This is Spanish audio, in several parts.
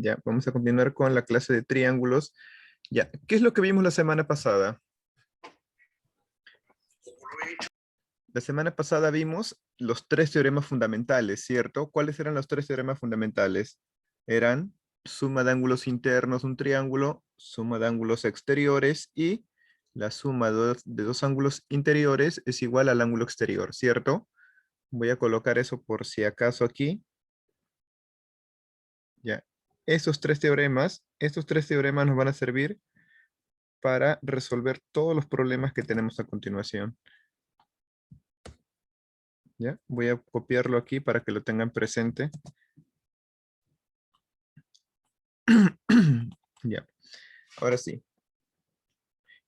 Ya, vamos a continuar con la clase de triángulos. Ya, ¿qué es lo que vimos la semana pasada? La semana pasada vimos los tres teoremas fundamentales, ¿cierto? ¿Cuáles eran los tres teoremas fundamentales? Eran suma de ángulos internos de un triángulo, suma de ángulos exteriores y la suma de dos ángulos interiores es igual al ángulo exterior, ¿cierto? Voy a colocar eso por si acaso aquí. Ya, estos tres teoremas nos van a servir para resolver todos los problemas que tenemos a continuación. ¿Ya? Voy a copiarlo aquí para que lo tengan presente. Ya, ahora sí.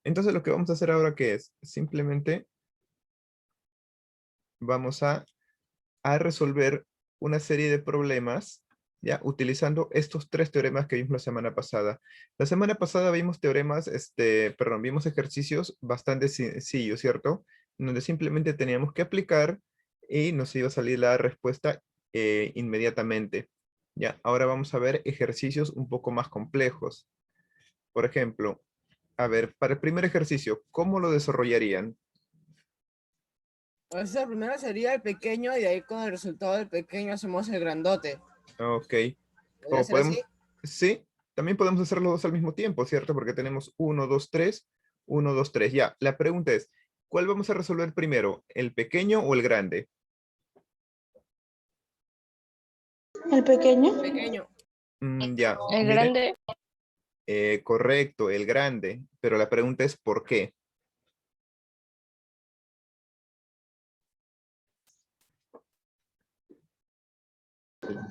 Entonces lo que vamos a hacer ahora, ¿qué es? Simplemente vamos a resolver una serie de problemas, ¿ya? Utilizando estos tres teoremas que vimos la semana pasada. La semana pasada vimos teoremas, vimos ejercicios bastante sencillos, ¿cierto? Donde simplemente teníamos que aplicar y nos iba a salir la respuesta inmediatamente. ¿Ya? Ahora vamos a ver ejercicios un poco más complejos. Por ejemplo, a ver, para el primer ejercicio, ¿cómo lo desarrollarían? O sea, primero sería el pequeño y de ahí con el resultado del pequeño hacemos el grandote. Ok. ¿Podría O ser así? podemos, sí, también podemos hacer los dos al mismo tiempo, ¿cierto? Porque tenemos uno, 2, 3, 1, 2, 3. Ya, la pregunta es, ¿cuál vamos a resolver primero? ¿El pequeño o el grande? ¿El pequeño? Pequeño. Ya, El miren, grande. correcto, el grande, pero la pregunta es ¿por qué?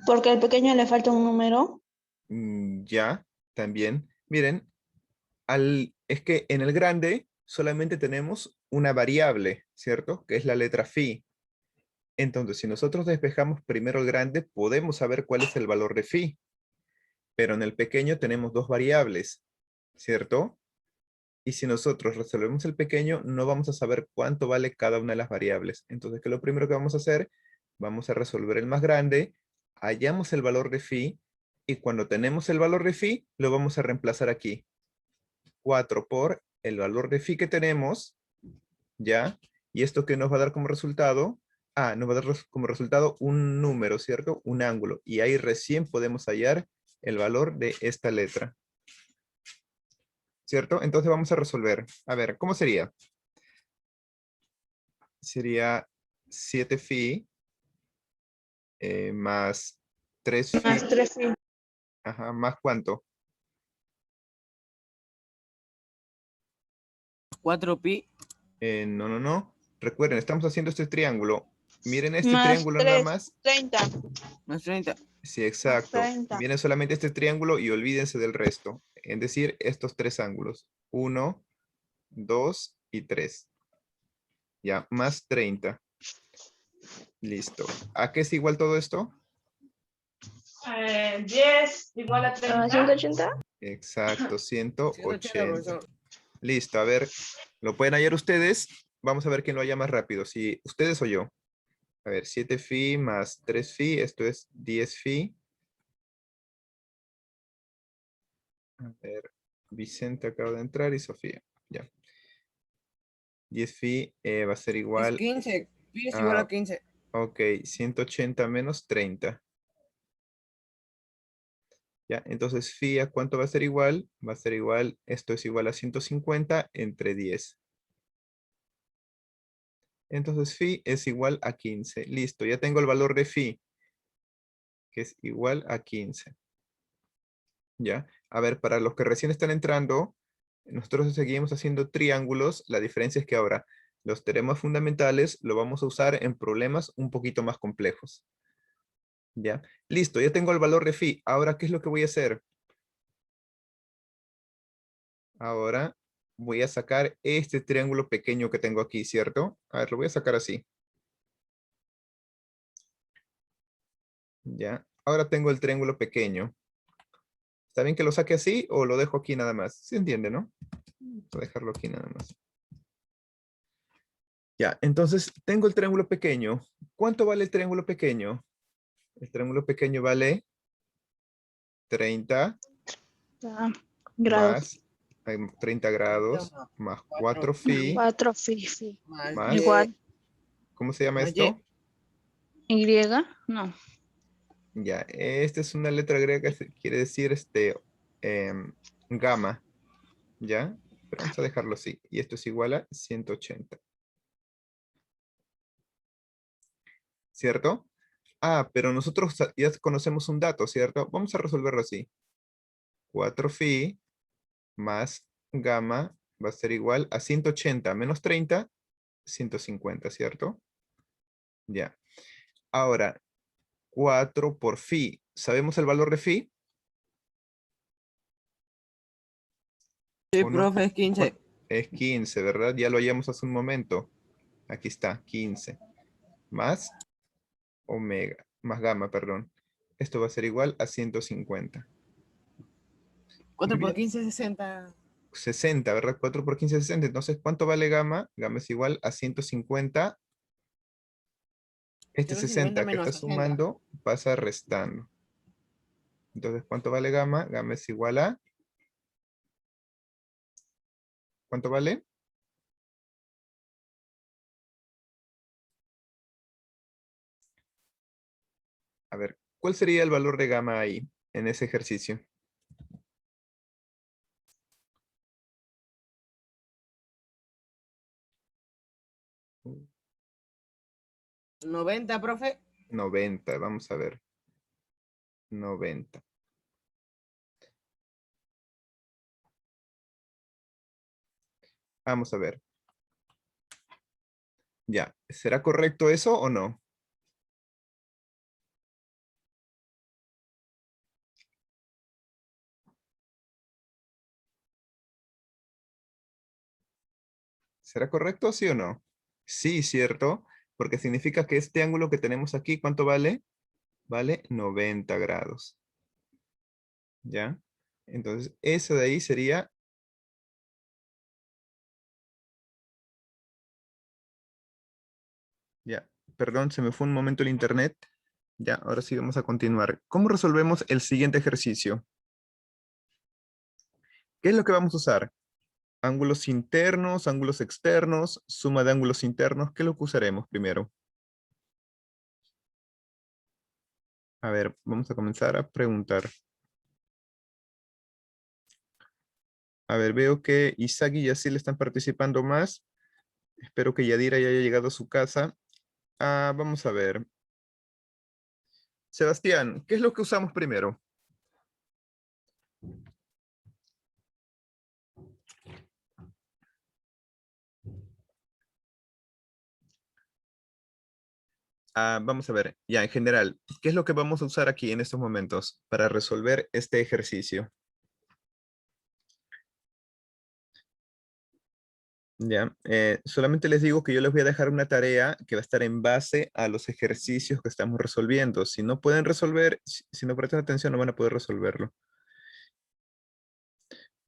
Porque al pequeño le falta un número. Ya, también. Miren, es que en el grande solamente tenemos una variable, ¿cierto? Que es la letra phi. Entonces, si nosotros despejamos primero el grande, podemos saber cuál es el valor de phi. Pero en el pequeño tenemos dos variables, ¿cierto? Y si nosotros resolvemos el pequeño, no vamos a saber cuánto vale cada una de las variables. Entonces, ¿qué es lo primero que vamos a hacer? Vamos a resolver el más grande, hallamos el valor de phi, y cuando tenemos el valor de phi, lo vamos a reemplazar aquí. 4 por el valor de phi que tenemos, ¿ya? ¿Y esto qué nos va a dar como resultado? Ah, nos va a dar como resultado un número, ¿cierto? Un ángulo. Y ahí recién podemos hallar el valor de esta letra. ¿Cierto? Entonces vamos a resolver. A ver, ¿cómo sería? Sería 7 phi más 3 phi. Más 3. Ajá, ¿más cuánto? 4pi. No, no, no. Recuerden, estamos haciendo este triángulo. Miren este Más triángulo nada 3, más. 30. Más 30. Sí, Más exacto. 30. Viene solamente este triángulo y olvídense del resto. Es decir, estos tres ángulos. 1, 2 y 3. Ya, más 30. Listo. ¿A qué es igual todo esto? 10 igual a 30. 180. Exacto, 180, 180. profesor. Listo, a ver, ¿lo pueden hallar ustedes? Vamos a ver quién lo halla más rápido, si ustedes o yo. A ver, 7 phi más 3 phi, esto es 10 phi. A ver, Vicente acaba de entrar y Sofía. Ya. 10 phi va a ser Es igual 15. Pi es igual a a, 15. ok, 180 menos 30. Ya, entonces phi a cuánto va a ser igual? Va a ser igual, esto es igual a 150 entre 10. Entonces phi es igual a 15. Listo, ya tengo el valor de phi, que es igual a 15. ¿Ya? A ver, para los que recién están entrando, nosotros seguimos haciendo triángulos. La diferencia es que ahora los teoremas fundamentales lo vamos a usar en problemas un poquito más complejos. ¿Ya? Listo, ya tengo el valor de phi. Ahora, ¿qué es lo que voy a hacer? Ahora voy a sacar este triángulo pequeño que tengo aquí, ¿cierto? A ver, lo voy a sacar así. ¿Ya? Ahora tengo el triángulo pequeño. ¿Está bien que lo saque así o lo dejo aquí nada más? ¿Se entiende, no? Voy a dejarlo aquí nada más. Ya, entonces tengo el triángulo pequeño. ¿Cuánto vale el triángulo pequeño? El triángulo pequeño vale 30 Ah, grados. más 30 grados más 4 phi 4 fi. Más más, Igual. ¿cómo se llama más esto? Y. No. Ya, esta es una letra griega que quiere decir gamma, ¿ya? Pero vamos a dejarlo así. Y esto es igual a 180. ¿Cierto? Ah, pero nosotros ya conocemos un dato, ¿cierto? Vamos a resolverlo así. 4 phi más gamma va a ser igual a 180 menos 30, 150, ¿cierto? Ya. Ahora, 4 por phi. ¿Sabemos el valor de phi? Sí, ¿O no? profe, es 15. Es 15, ¿verdad? Ya lo hallamos hace un momento. Aquí está, 15. Más omega, más gamma, perdón. Esto va a ser igual a 150. 4 Muy por bien. 15, 60. 60, ¿verdad? 4 por 15 es 60. Entonces, ¿cuánto vale gamma? Gamma es igual a 150. Este 150 60 que está menos 60. sumando pasa restando. Entonces, ¿cuánto vale gamma? Gamma es igual a... ¿Cuánto vale? A ver, ¿cuál sería el valor de gamma ahí, en ese ejercicio? Uh, 90, profe. 90, vamos a ver. 90. Vamos a ver. Ya, ¿será correcto eso o no? ¿Será correcto, sí o no? Sí, cierto, porque significa que este ángulo que tenemos aquí, ¿cuánto vale? Vale 90 grados. ¿Ya? Entonces, eso de ahí sería... Ya, perdón, se me fue un momento el internet. Ya, ahora sí vamos a continuar. ¿Cómo resolvemos el siguiente ejercicio? ¿Qué es lo que vamos a usar? Ángulos internos, ángulos externos, suma de ángulos internos. ¿Qué es lo que usaremos primero? A ver, vamos a comenzar a preguntar. A ver, veo que Isaac y Yacil están participando más. Espero que Yadira ya haya llegado a su casa. Vamos a ver. Sebastián, ¿qué es lo que usamos primero? Vamos a ver, ya en general, ¿qué es lo que vamos a usar aquí en estos momentos para resolver este ejercicio? Ya, solamente les digo que yo les voy a dejar una tarea que va a estar en base a los ejercicios que estamos resolviendo. Si no pueden resolver, si no prestan atención, no van a poder resolverlo.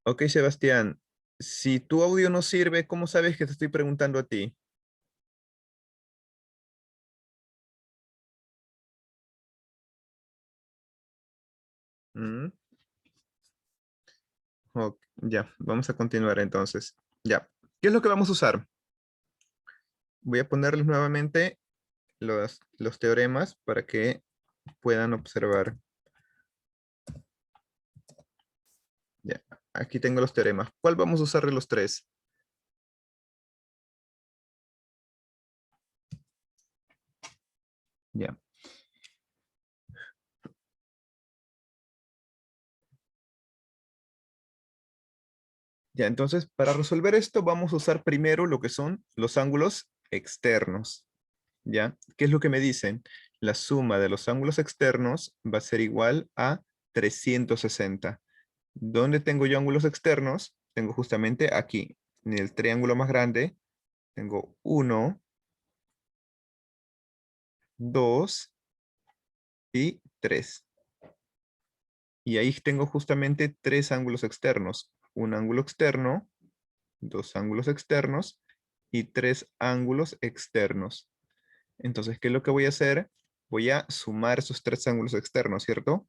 Ok, Sebastián, si tu audio no sirve, ¿cómo sabes que te estoy preguntando a ti? ¿Mm? Ok, ya, vamos a continuar entonces. Ya, ¿qué es lo que vamos a usar? Voy a ponerles nuevamente los teoremas para que puedan observar. Ya, aquí tengo los teoremas. ¿Cuál vamos a usar de los tres? Ya. Ya, entonces, para resolver esto, vamos a usar primero lo que son los ángulos externos. ¿Ya? ¿Qué es lo que me dicen? La suma de los ángulos externos va a ser igual a 360. ¿Dónde tengo yo ángulos externos? Tengo justamente aquí, en el triángulo más grande, tengo 1, 2 y 3. Y ahí tengo justamente tres ángulos externos. Un ángulo externo, dos ángulos externos y tres ángulos externos. Entonces, ¿qué es lo que voy a hacer? Voy a sumar esos tres ángulos externos, ¿cierto?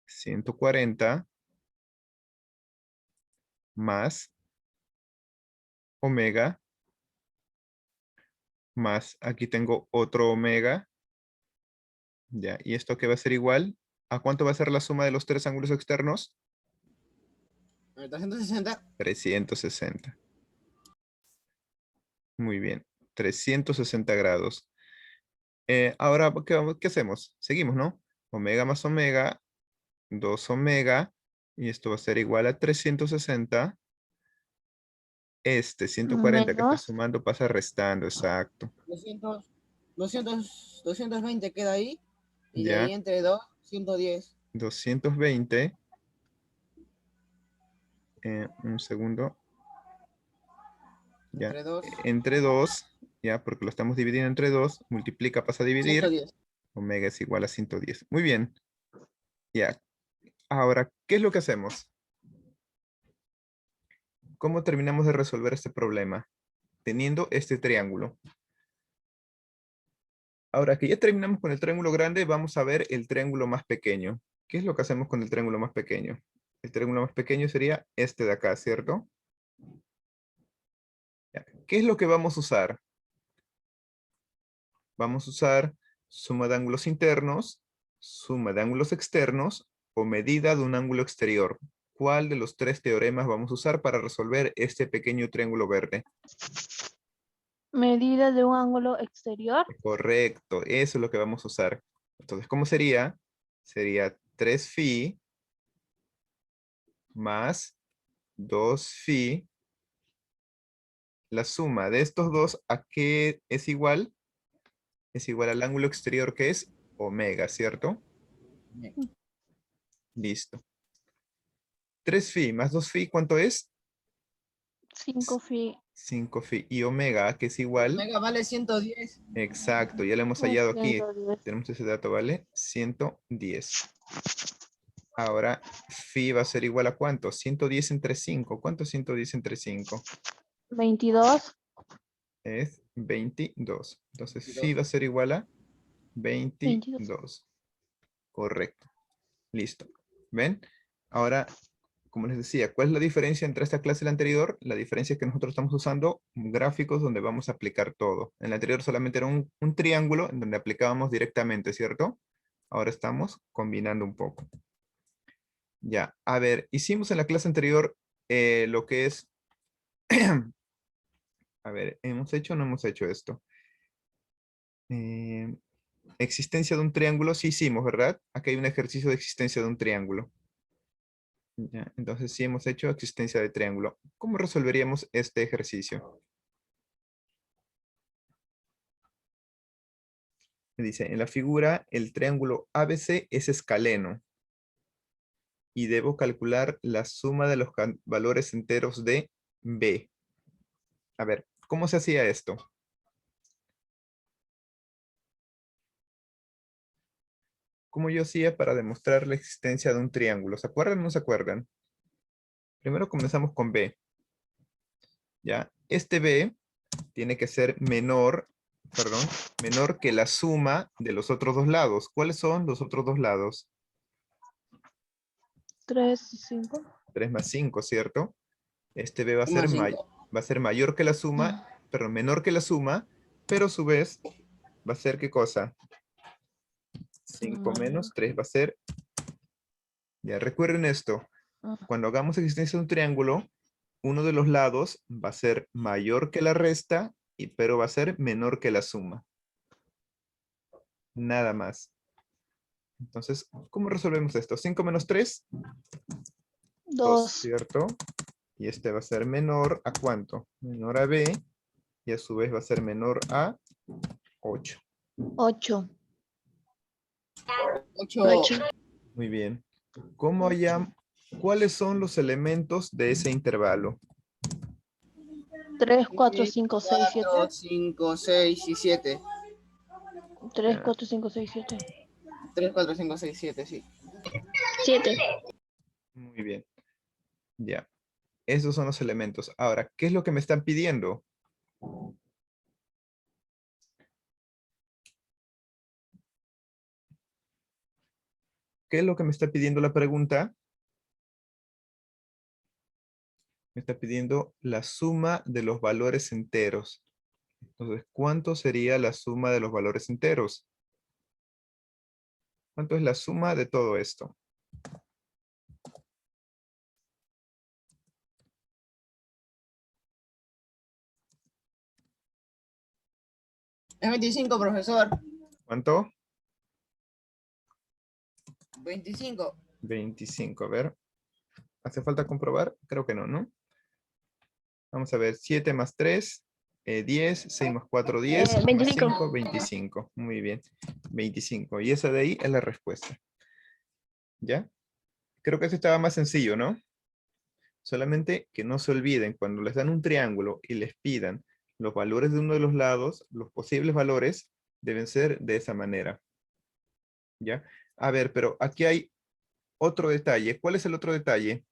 140 más omega más, aquí tengo otro omega. Ya, ¿y esto qué va a ser igual? ¿A cuánto va a ser la suma de los tres ángulos externos? 360. 360. Muy bien, 360 grados. Ahora, ¿qué hacemos? Seguimos, ¿no? Omega más omega, 2 omega, y esto va a ser igual a 360. 140 que está Menos sumando pasa restando, exacto. 220 queda ahí. Y de ahí Ya, entre 2, 110. 220. Un segundo. Ya, Entre 2, entre 2, ya, porque lo estamos dividiendo entre 2, multiplica, pasa a dividir, 110. omega es igual a 110. Muy bien. Ya, ahora, ¿qué es lo que hacemos? ¿Cómo terminamos de resolver este problema? Teniendo este triángulo. Ahora que ya terminamos con el triángulo grande, vamos a ver el triángulo más pequeño. ¿Qué es lo que hacemos con el triángulo más pequeño? El triángulo más pequeño sería este de acá, ¿cierto? Ya, ¿qué es lo que vamos a usar? Vamos a usar suma de ángulos internos, suma de ángulos externos o medida de un ángulo exterior. ¿Cuál de los tres teoremas vamos a usar para resolver este pequeño triángulo verde? medida de un ángulo exterior. Correcto, eso es lo que vamos a usar. Entonces, ¿cómo sería? Sería 3 phi más 2 phi. La suma de estos dos, ¿a qué es igual? Es igual al ángulo exterior que es omega, ¿cierto? Listo. 3 phi más 2 phi, ¿cuánto es? 5 phi. 5 phi. Y omega, que es igual. Omega vale 110. Exacto, ya lo hemos hallado aquí. 110. Tenemos ese dato, ¿vale? 110. Ahora, phi va a ser igual a ¿cuánto? 110 entre 5. ¿Cuánto es 110 entre 5? 22. Es 22. Entonces, phi 22. va a ser igual a 22. 22. Correcto. Listo. ¿Ven? Ahora, como les decía, ¿cuál es la diferencia entre esta clase y la anterior? La diferencia es que nosotros estamos usando gráficos donde vamos a aplicar todo. En la anterior solamente era un triángulo en donde aplicábamos directamente, ¿cierto? Ahora estamos combinando un poco. Ya, a ver, hicimos en la clase anterior lo que es... A ver, ¿hemos hecho o no hemos hecho esto? Eh, existencia de un triángulo, sí hicimos, ¿verdad? Aquí hay un ejercicio de existencia de un triángulo. Ya, entonces sí hemos hecho existencia de triángulo. ¿Cómo resolveríamos este ejercicio? Me dice, en la figura el triángulo ABC es escaleno y debo calcular la suma de los valores enteros de B. A ver, ¿cómo se hacía esto? ¿Cómo yo hacía para demostrar la existencia de un triángulo? ¿Se acuerdan o no se acuerdan? Primero comenzamos con B. ¿Ya? Este B tiene que ser menor, perdón, menor que la suma de los otros dos lados. ¿Cuáles son los otros dos lados? 3 y 5. 3 más 5, ¿cierto? Este B va a ser, Más 5. va a ser mayor que la suma, pero menor que la suma, pero a su vez va a ser ¿qué cosa? 5 menos 3 va a ser, ya recuerden esto, cuando hagamos existencia de un triángulo, uno de los lados va a ser mayor que la resta, pero va a ser menor que la suma. Nada más. Entonces, ¿cómo resolvemos esto? 5 menos 3, 2, 2. ¿cierto? Y este va a ser menor ¿a cuánto? Menor a B, y a su vez va a ser menor a 8. 8. 8. Muy bien. ¿Cuáles son los elementos de ese intervalo? 3, 4, 5, 6, 7. 4, 5, 6 y 7. 3, Ya, 4, 5, 6, 7. 3, 4, 5, 6, 7, sí. 7. muy bien. Ya. Esos son los elementos. Ahora, ¿qué es lo que me están pidiendo? ¿qué es lo que me está pidiendo la pregunta? Me está pidiendo la suma de los valores enteros. Entonces, ¿cuánto sería la suma de los valores enteros? ¿Cuánto es la suma de todo esto? Es 25, profesor. ¿Cuánto? 25. 25. A ver. ¿Hace falta comprobar? Creo que no, ¿no? Vamos a ver. 7 más 3, 10. 6 más 4, 10. Más 25. 5, 25. Muy bien. 25. Y esa de ahí es la respuesta. ¿Ya? Creo que eso estaba más sencillo, ¿no? Solamente que no se olviden, cuando les dan un triángulo y les pidan los valores de uno de los lados, los posibles valores deben ser de esa manera. ¿Ya? A ver, pero aquí hay otro detalle. ¿Cuál es el otro detalle?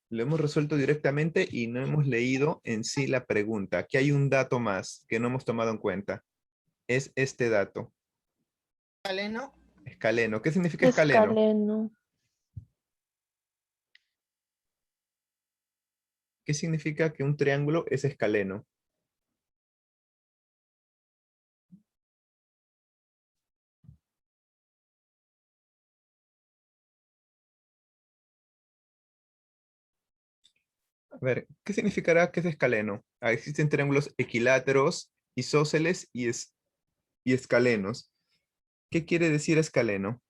Lo hemos resuelto directamente y no hemos leído en sí la pregunta. Aquí hay un dato más que no hemos tomado en cuenta. Es este dato. ¿Escaleno? Escaleno. ¿Qué significa escaleno? Escaleno. ¿Qué significa que un triángulo es escaleno? A ver, ¿qué significará que es escaleno? Ah, existen triángulos equiláteros, isósceles y escalenos. ¿Qué quiere decir escaleno?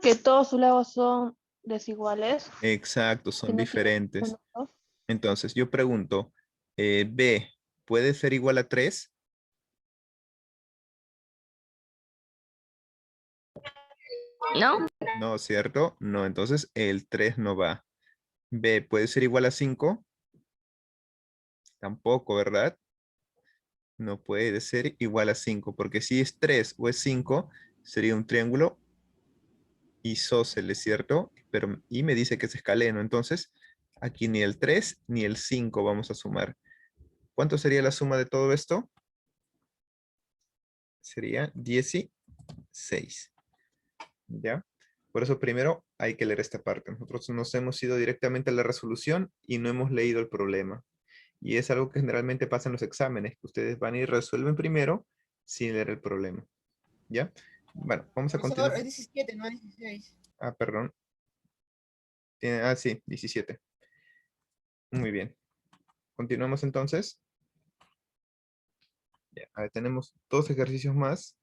Que todos sus lados son desiguales. Exacto, Que son no tienen diferentes. puntos. Entonces, yo pregunto, B, ¿puede ser igual a 3? ¿No? No, ¿cierto? No, entonces el 3 no va. B, ¿puede ser igual a 5? Tampoco, ¿verdad? No puede ser igual a 5, porque si es 3 o es 5, sería un triángulo isósceles, ¿cierto? Pero, y me dice que es escaleno, entonces aquí ni el 3 ni el 5 vamos a sumar. ¿Cuánto sería la suma de todo esto? Sería 16. ¿Ya? Por eso primero hay que leer esta parte. Nosotros nos hemos ido directamente a la resolución y no hemos leído el problema. Y es algo que generalmente pasa en los exámenes, que ustedes van y resuelven primero sin leer el problema. ¿Ya? Bueno, vamos a Profesor, continuar. es 17, no 16. Ah, perdón. Sí, 17. Muy bien. Continuamos entonces. Ya, a ver, tenemos dos ejercicios más.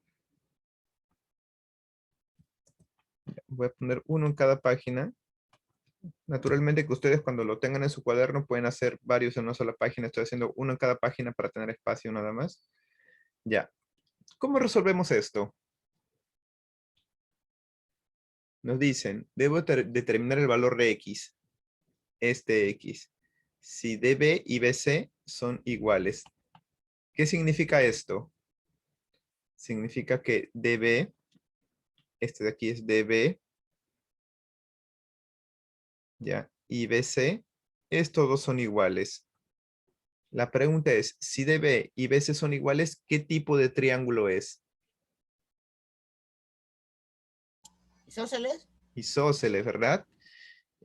Ya, voy a poner uno en cada página. Naturalmente que ustedes cuando lo tengan en su cuaderno pueden hacer varios en una sola página. Estoy haciendo uno en cada página para tener espacio nada más. Ya. ¿Cómo resolvemos esto? Nos dicen, debo determinar el valor de X. Este X. Si DB y BC son iguales. ¿Qué significa esto? Significa que DB, este de aquí es DB, ¿ya? Y BC, estos dos son iguales. La pregunta es, si DB y BC son iguales, ¿qué tipo de triángulo es? ¿Isósceles? Isósceles, ¿verdad?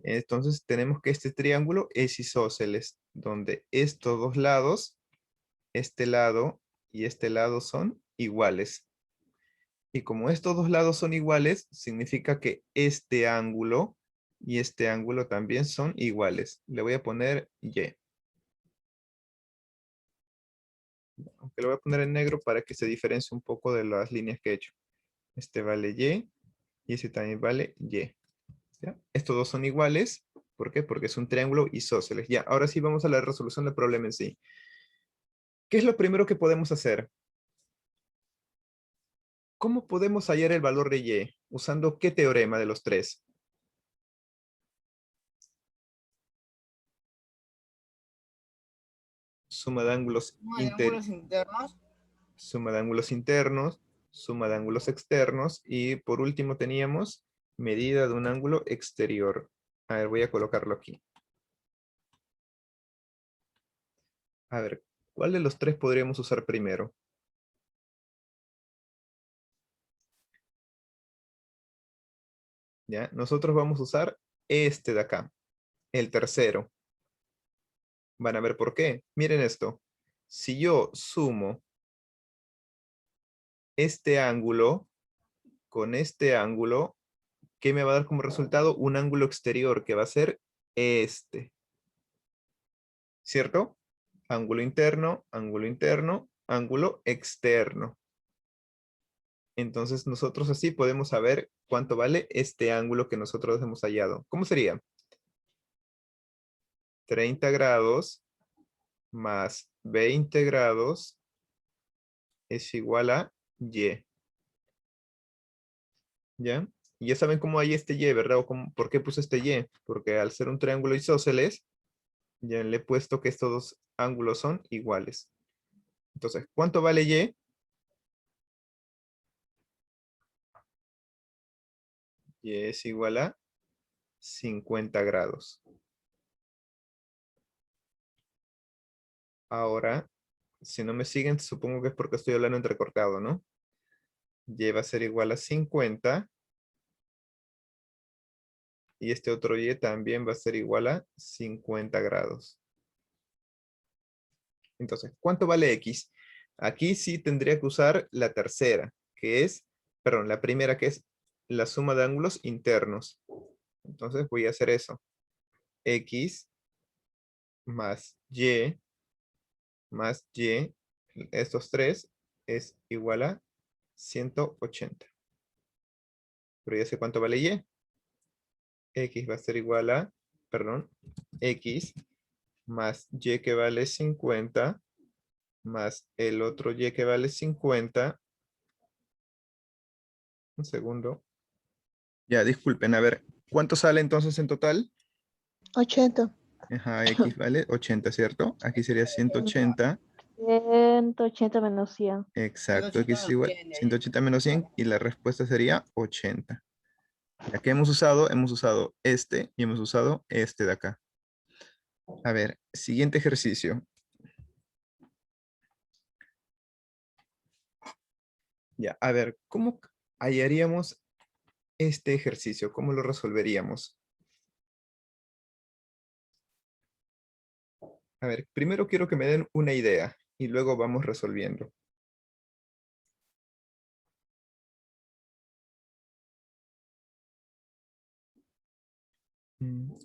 Entonces tenemos que este triángulo es isósceles, donde estos dos lados, este lado y este lado son iguales. Y como estos dos lados son iguales, significa que este ángulo y este ángulo también son iguales. Le voy a poner Y. Aunque lo voy a poner en negro para que se diferencie un poco de las líneas que he hecho. Este vale y ese también vale Y. ¿Ya? Estos dos son iguales. ¿Por qué? Porque es un triángulo isósceles. Ya, ahora sí vamos a la resolución del problema en sí. ¿Qué es lo primero que podemos hacer? ¿Cómo podemos hallar el valor de Y? ¿Usando qué teorema de los tres? Suma de ángulos Suma de ángulos internos. suma de ángulos internos, suma de ángulos externos y por último teníamos medida de un ángulo exterior. A ver, voy a colocarlo aquí. A ver, ¿cuál de los tres podríamos usar primero? ¿Ya? Nosotros vamos a usar este de acá, el tercero. Van a ver por qué. Miren esto. Si yo sumo este ángulo con este ángulo, ¿qué me va a dar como resultado? Un ángulo exterior que va a ser este. ¿Cierto? Ángulo interno, ángulo externo. Entonces nosotros así podemos saber cuánto vale este ángulo que nosotros hemos hallado. ¿Cómo sería? 30 grados más 20 grados es igual a Y. ¿Ya? Y ya saben cómo hay este Y, ¿verdad? ¿Por qué puse este Y? Porque al ser un triángulo isósceles, ya le he puesto que estos dos ángulos son iguales. Entonces, ¿cuánto vale Y? Y es igual a 50 grados. Ahora, si no me siguen, supongo que es porque estoy hablando entrecortado, ¿no? Y va a ser igual a 50. Y este otro Y también va a ser igual a 50 grados. Entonces, ¿cuánto vale X? Aquí sí tendría que usar la tercera, que es, perdón, la primera que es la suma de ángulos internos. Entonces voy a hacer eso. X más Y, estos tres, es igual a 180. Pero ya sé cuánto vale Y. X va a ser igual a, perdón, X más Y que vale 50 más el otro Y que vale 50. Un segundo. Ya, disculpen, a ver, ¿cuánto sale entonces en total? 80. Ajá, X vale 80, ¿cierto? Aquí sería 180. 180 menos 100. Exacto, 180 X es menos igual 100 180 menos 100 y la respuesta sería 80. Ya que hemos usado este y hemos usado este de acá. A ver, siguiente ejercicio. Ya, a ver, ¿cómo hallaríamos este ejercicio? ¿Cómo lo resolveríamos? A ver, primero quiero que me den una idea y luego vamos resolviendo. Mm,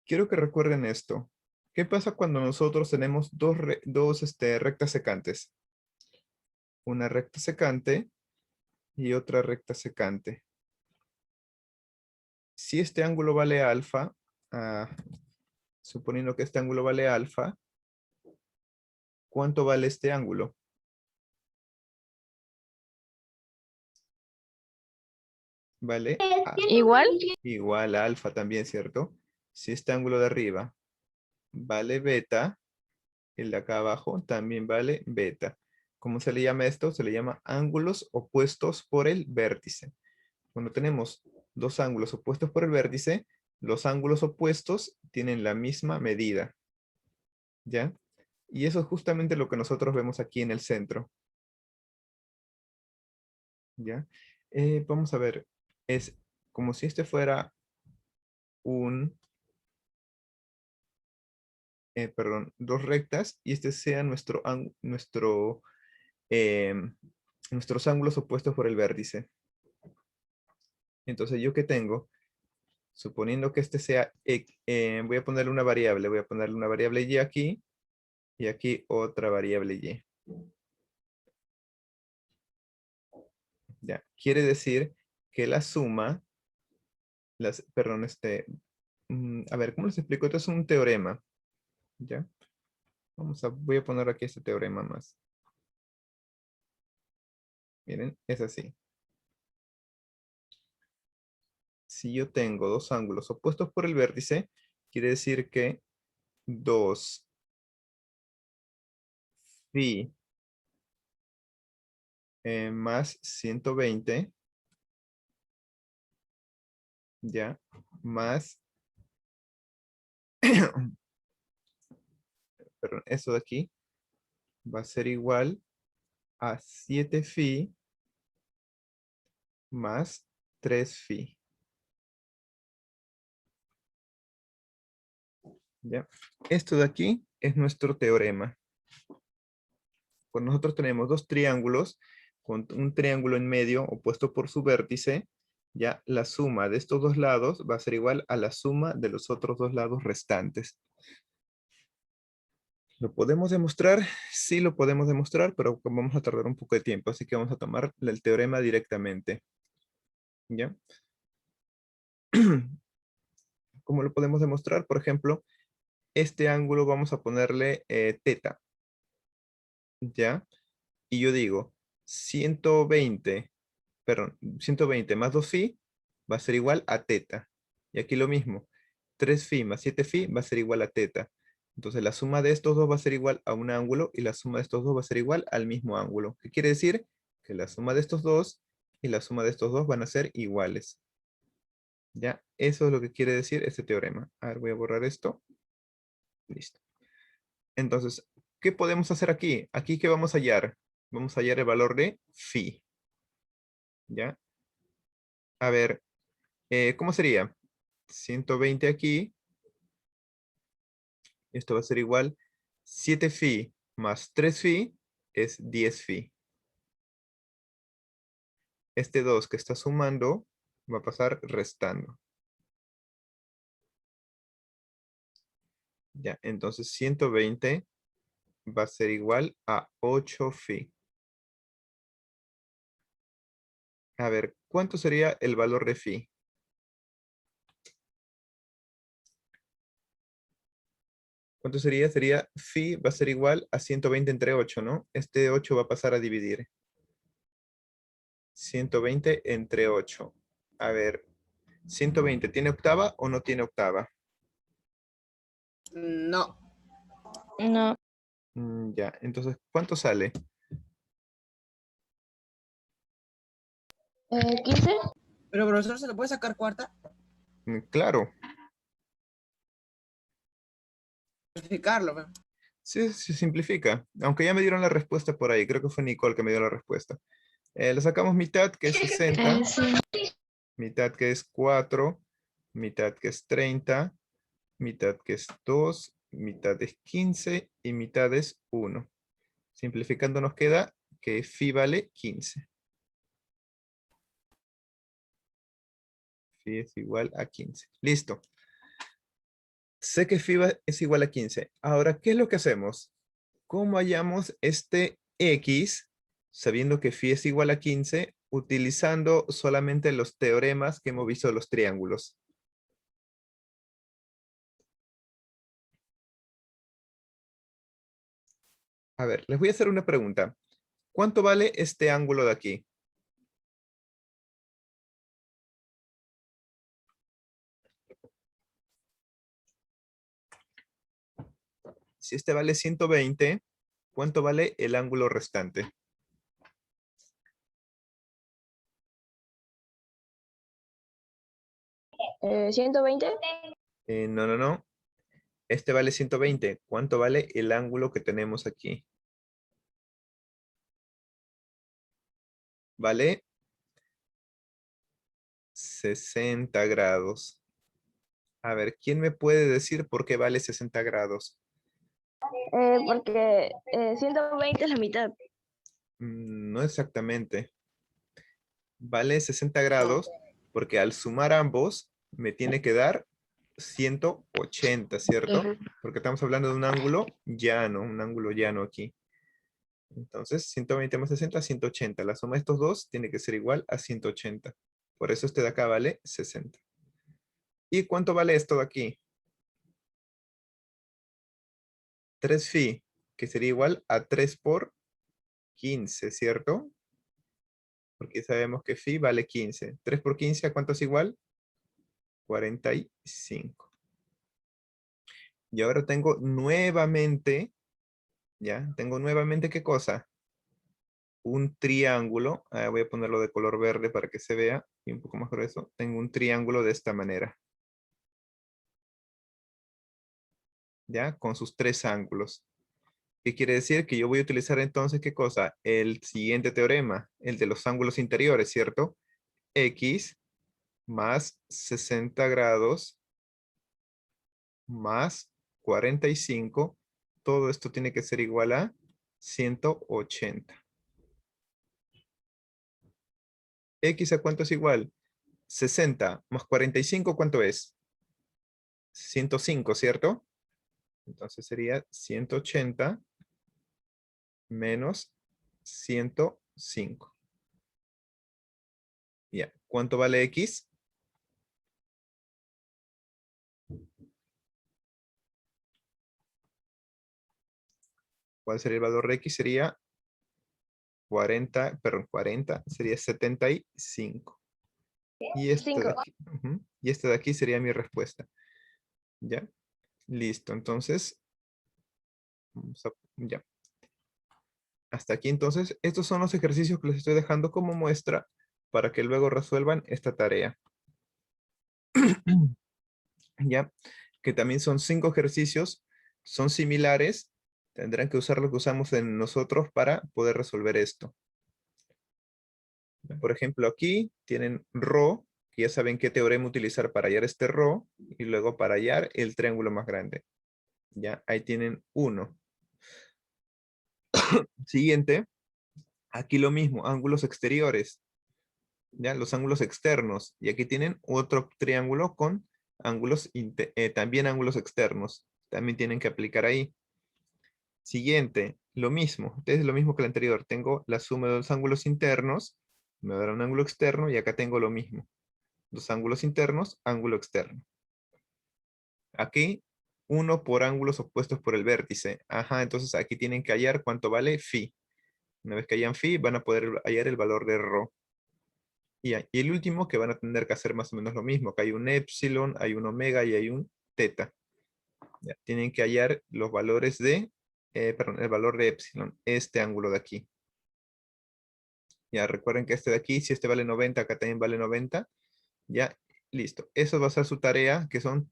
Quiero que recuerden esto. ¿Qué pasa cuando nosotros tenemos dos rectas secantes? Una recta secante y otra recta secante. Si este ángulo vale alfa, ah, suponiendo que este ángulo vale alfa, ¿cuánto vale este ángulo? Vale Igual. igual a alfa también, ¿cierto? Si este ángulo de arriba vale beta, el de acá abajo también vale beta. ¿Cómo se le llama esto? Se le llama ángulos opuestos por el vértice. Cuando tenemos dos ángulos opuestos por el vértice, los ángulos opuestos tienen la misma medida. ¿Ya? Y eso es justamente lo que nosotros vemos aquí en el centro. ¿Ya? Vamos a ver. Es como si este fuera un, perdón, dos rectas y este sea nuestros ángulos opuestos por el vértice. Entonces, ¿yo qué tengo? Suponiendo que este sea, voy a ponerle una variable, voy a ponerle una variable y aquí otra variable y. Ya, quiere decir que la suma, perdón, a ver, ¿cómo les explico? Esto es un teorema, ¿ya? Voy a poner aquí este teorema más. Miren, es así. Si yo tengo dos ángulos opuestos por el vértice, quiere decir que 2 phi más 120, ¿ya? Más, perdón, eso de aquí va a ser igual a 7 phi más 3 phi. ¿Ya? Esto de aquí es nuestro teorema. Cuando nosotros tenemos dos triángulos, con un triángulo en medio opuesto por su vértice, ya la suma de estos dos lados va a ser igual a la suma de los otros dos lados restantes. ¿Lo podemos demostrar? Sí, lo podemos demostrar, pero vamos a tardar un poco de tiempo, así que vamos a tomar el teorema directamente. ¿Ya? ¿Cómo lo podemos demostrar? Por ejemplo, este ángulo vamos a ponerle teta. ¿Ya? Y yo digo, 120, perdón, 120 más 2 phi va a ser igual a teta. Y aquí lo mismo, 3 phi más 7 phi va a ser igual a teta. Entonces la suma de estos dos va a ser igual a un ángulo y la suma de estos dos va a ser igual al mismo ángulo. ¿Qué quiere decir? Que la suma de estos dos y la suma de estos dos van a ser iguales. ¿Ya? Eso es lo que quiere decir este teorema. A ver, voy a borrar esto. Listo. Entonces, ¿qué podemos hacer aquí? Aquí, ¿qué vamos a hallar? Vamos a hallar el valor de phi. ¿Ya? A ver, ¿cómo sería? 120 aquí. Esto va a ser igual. 7 phi más 3 phi es 10 phi. Este 2 que está sumando va a pasar restando. Ya, entonces 120 va a ser igual a 8 phi. A ver, ¿cuánto sería el valor de phi? ¿Cuánto sería? Sería phi va a ser igual a 120 entre 8, ¿no? Este 8 va a pasar a dividir. 120 entre 8. A ver, 120, ¿tiene octava o no tiene octava? No. No. Ya, entonces, ¿cuánto sale? 15. Pero profesor, ¿se le puede sacar cuarta? Claro, Verificarlo, ¿ve? sí, se simplifica. Aunque ya me dieron la respuesta por ahí. Creo que fue Nicole que me dio la respuesta. Le sacamos mitad, que es 60. Sí. Mitad, que es 4. Mitad, que es 30. Mitad, que es 2. Mitad es 15. Y mitad es 1. Simplificando nos queda que phi vale 15. Phi es igual a 15. Listo. Sé que phi es igual a 15. Ahora, ¿qué es lo que hacemos? ¿Cómo hallamos este x sabiendo que phi es igual a 15 utilizando solamente los teoremas que hemos visto de los triángulos? A ver, les voy a hacer una pregunta. ¿Cuánto vale este ángulo de aquí? Si este vale 120, ¿cuánto vale el ángulo restante? 120. No, no, no. Este vale 120. ¿Cuánto vale el ángulo que tenemos aquí? Vale 60 grados. A ver, ¿quién me puede decir por qué vale 60 grados? Porque 120 es la mitad. No exactamente. Vale 60 No. grados porque al sumar ambos me tiene que dar 180, ¿cierto? Ujú. Porque estamos hablando de un ángulo llano aquí. Entonces, 120 más 60, 180. La suma de estos dos tiene que ser igual a 180. Por eso este de acá vale 60. ¿Y cuánto vale esto de aquí? 3 phi, que sería igual a 3 por 15, ¿cierto? Porque sabemos que phi vale 15. 3 por 15, ¿a cuánto es igual? 45. Y ahora tengo nuevamente, ¿ya? Tengo nuevamente, ¿qué cosa? Un triángulo. Voy a ponerlo de color verde para que se vea y un poco más grueso. Tengo un triángulo de esta manera, ¿ya? Con sus tres ángulos. ¿Qué quiere decir? Que yo voy a utilizar entonces, ¿qué cosa? El siguiente teorema, el de los ángulos interiores, ¿cierto? X más 60 grados más 45. Todo esto tiene que ser igual a 180. ¿X a cuánto es igual? 60 más 45, ¿cuánto es? 105, ¿cierto? Entonces sería 180 menos 105. Ya, ¿cuánto vale X? ¿Cuál sería el valor de X? Sería 40, perdón, 40, sería 75. Y este de aquí, y este de aquí sería mi respuesta. ¿Ya? Listo, entonces, ya. Hasta aquí entonces, estos son los ejercicios que les estoy dejando como muestra para que luego resuelvan esta tarea. ¿Ya? Que también son 5 ejercicios, son similares, tendrán que usar lo que usamos en nosotros para poder resolver esto. Por ejemplo, aquí tienen ρ, que ya saben qué teorema utilizar para hallar este ρ, y luego para hallar el triángulo más grande. Ya, ahí tienen 1. Siguiente, aquí lo mismo, ángulos exteriores. Ya, los ángulos externos. Y aquí tienen otro triángulo con ángulos, también ángulos externos. También tienen que aplicar ahí. Siguiente, lo mismo. Es lo mismo que el anterior. Tengo la suma de los ángulos internos. Me dará un ángulo externo y acá tengo lo mismo. Los ángulos internos, ángulo externo. Aquí, 1 por ángulos opuestos por el vértice. Ajá, entonces aquí tienen que hallar cuánto vale phi. Una vez que hayan phi, van a poder hallar el valor de ρ. Y el último que van a tener que hacer más o menos lo mismo. Que hay un epsilon, hay un omega y hay un teta. Ya, tienen que hallar los valores de, perdón, el valor de epsilon, este ángulo de aquí. Ya, recuerden que este de aquí, si este vale 90, acá también vale 90. Ya, listo. Eso va a ser su tarea, que son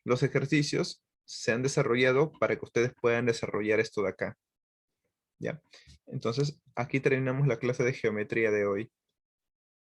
los ejercicios se han desarrollado para que ustedes puedan desarrollar esto de acá. Ya. Entonces, aquí terminamos la clase de geometría de hoy.